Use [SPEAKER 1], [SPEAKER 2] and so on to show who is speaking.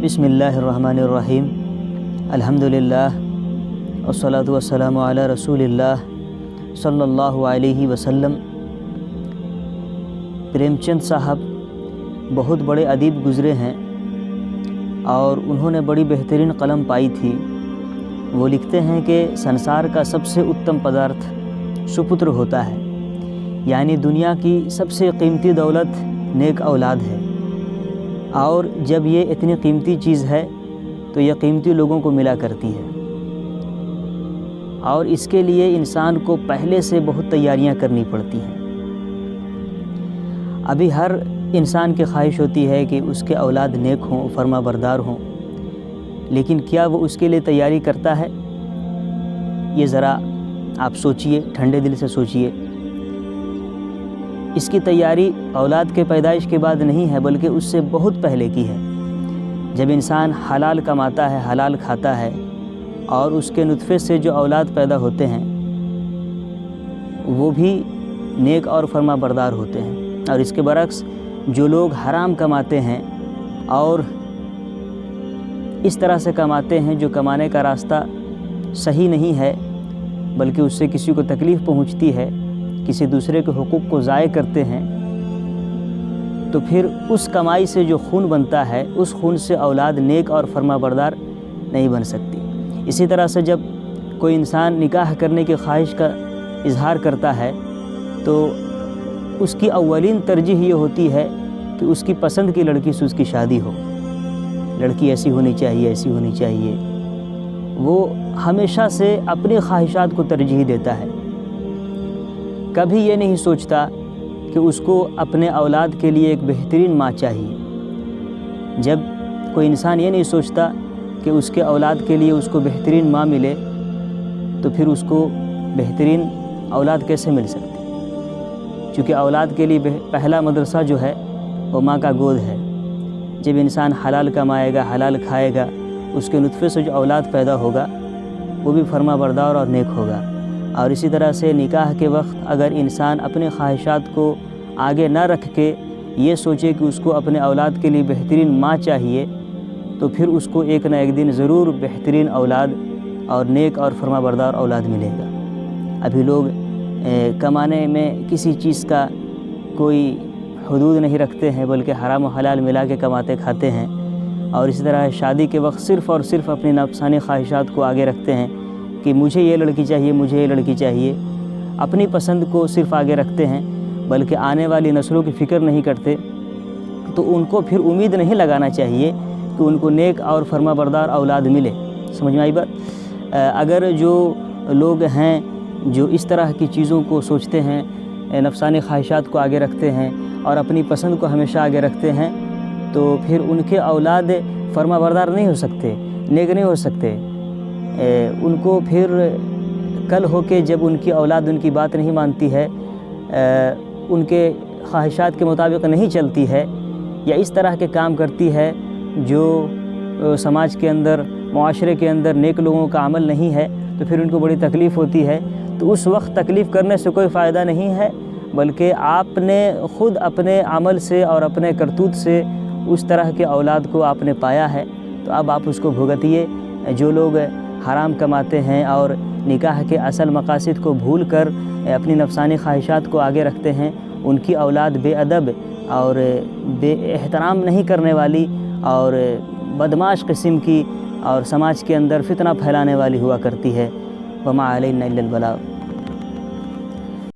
[SPEAKER 1] بسم اللہ الرحمن الرحیم الحمدللہ والصلاة والسلام علی رسول اللہ صلی اللہ علیہ وسلم۔ پریم چند صاحب بہت بڑے ادیب گزرے ہیں اور انہوں نے بڑی بہترین قلم پائی تھی۔ وہ لکھتے ہیں کہ سنسار کا سب سے اتم پدارتھ سپتر ہوتا ہے، یعنی دنیا کی سب سے قیمتی دولت نیک اولاد ہے، اور جب یہ اتنی قیمتی چیز ہے تو یہ قیمتی لوگوں کو ملا کرتی ہے، اور اس کے لیے انسان کو پہلے سے بہت تیاریاں کرنی پڑتی ہیں۔ ابھی ہر انسان کی خواہش ہوتی ہے کہ اس کے اولاد نیک ہوں، فرما بردار ہوں، لیکن کیا وہ اس کے لیے تیاری کرتا ہے؟ یہ ذرا آپ سوچئے، ٹھنڈے دل سے سوچئے۔ اس کی تیاری اولاد کے پیدائش کے بعد نہیں ہے، بلکہ اس سے بہت پہلے کی ہے۔ جب انسان حلال کماتا ہے، حلال کھاتا ہے، اور اس کے نطفے سے جو اولاد پیدا ہوتے ہیں وہ بھی نیک اور فرما بردار ہوتے ہیں، اور اس کے برعکس جو لوگ حرام کماتے ہیں اور اس طرح سے کماتے ہیں جو کمانے کا راستہ صحیح نہیں ہے، بلکہ اس سے کسی کو تکلیف پہنچتی ہے، کسی دوسرے کے حقوق کو ضائع کرتے ہیں، تو پھر اس کمائی سے جو خون بنتا ہے اس خون سے اولاد نیک اور فرما بردار نہیں بن سکتی۔ اسی طرح سے جب کوئی انسان نکاح کرنے کی خواہش کا اظہار کرتا ہے تو اس کی اولین ترجیح یہ ہوتی ہے کہ اس کی پسند کی لڑکی سے اس کی شادی ہو، لڑکی ایسی ہونی چاہیے، ایسی ہونی چاہیے۔ وہ ہمیشہ سے اپنی خواہشات کو ترجیح دیتا ہے، کبھی یہ نہیں سوچتا کہ اس کو اپنے اولاد کے لیے ایک بہترین ماں چاہیے۔ جب کوئی انسان یہ نہیں سوچتا کہ اس کے اولاد کے لیے اس کو بہترین ماں ملے، تو پھر اس کو بہترین اولاد کیسے مل سکتی؟ چونکہ اولاد کے لیے پہلا مدرسہ جو ہے وہ ماں کا گود ہے۔ جب انسان حلال کمائے گا، حلال کھائے گا، اس کے نطفے سے جو اولاد پیدا ہوگا وہ بھی فرما بردار اور نیک ہوگا۔ اور اسی طرح سے نکاح کے وقت اگر انسان اپنے خواہشات کو آگے نہ رکھ کے یہ سوچے کہ اس کو اپنے اولاد کے لیے بہترین ماں چاہیے، تو پھر اس کو ایک نہ ایک دن ضرور بہترین اولاد اور نیک اور فرما بردار اولاد ملے گا۔ ابھی لوگ کمانے میں کسی چیز کا کوئی حدود نہیں رکھتے ہیں، بلکہ حرام و حلال ملا کے کماتے کھاتے ہیں، اور اسی طرح شادی کے وقت صرف اور صرف اپنی نفسانی خواہشات کو آگے رکھتے ہیں کہ مجھے یہ لڑکی چاہیے، مجھے یہ لڑکی چاہیے، اپنی پسند کو صرف آگے رکھتے ہیں، بلکہ آنے والی نسلوں کی فکر نہیں کرتے۔ تو ان کو پھر امید نہیں لگانا چاہیے کہ ان کو نیک اور فرما بردار اولاد ملے۔ سمجھ میں آئی بات؟ اگر جو لوگ ہیں جو اس طرح کی چیزوں کو سوچتے ہیں، نفسانی خواہشات کو آگے رکھتے ہیں اور اپنی پسند کو ہمیشہ آگے رکھتے ہیں، تو پھر ان کے اولاد فرما بردار نہیں ہو سکتے، نیک نہیں ہو سکتے۔ ان کو پھر کل ہو کے جب ان کی اولاد ان کی بات نہیں مانتی ہے، ان کے خواہشات کے مطابق نہیں چلتی ہے، یا اس طرح کے کام کرتی ہے جو سماج کے اندر، معاشرے کے اندر نیک لوگوں کا عمل نہیں ہے، تو پھر ان کو بڑی تکلیف ہوتی ہے۔ تو اس وقت تکلیف کرنے سے کوئی فائدہ نہیں ہے، بلکہ آپ نے خود اپنے عمل سے اور اپنے کرتوت سے اس طرح کے اولاد کو آپ نے پایا ہے، تو اب آپ اس کو بھگتیے۔ جو لوگ حرام کماتے ہیں اور نکاح کے اصل مقاصد کو بھول کر اپنی نفسانی خواہشات کو آگے رکھتے ہیں، ان کی اولاد بے ادب اور بے احترام نہیں کرنے والی اور بدمعاش قسم کی اور سماج کے اندر فتنہ پھیلانے والی ہوا کرتی ہے۔ وما علینا الا البلاغ۔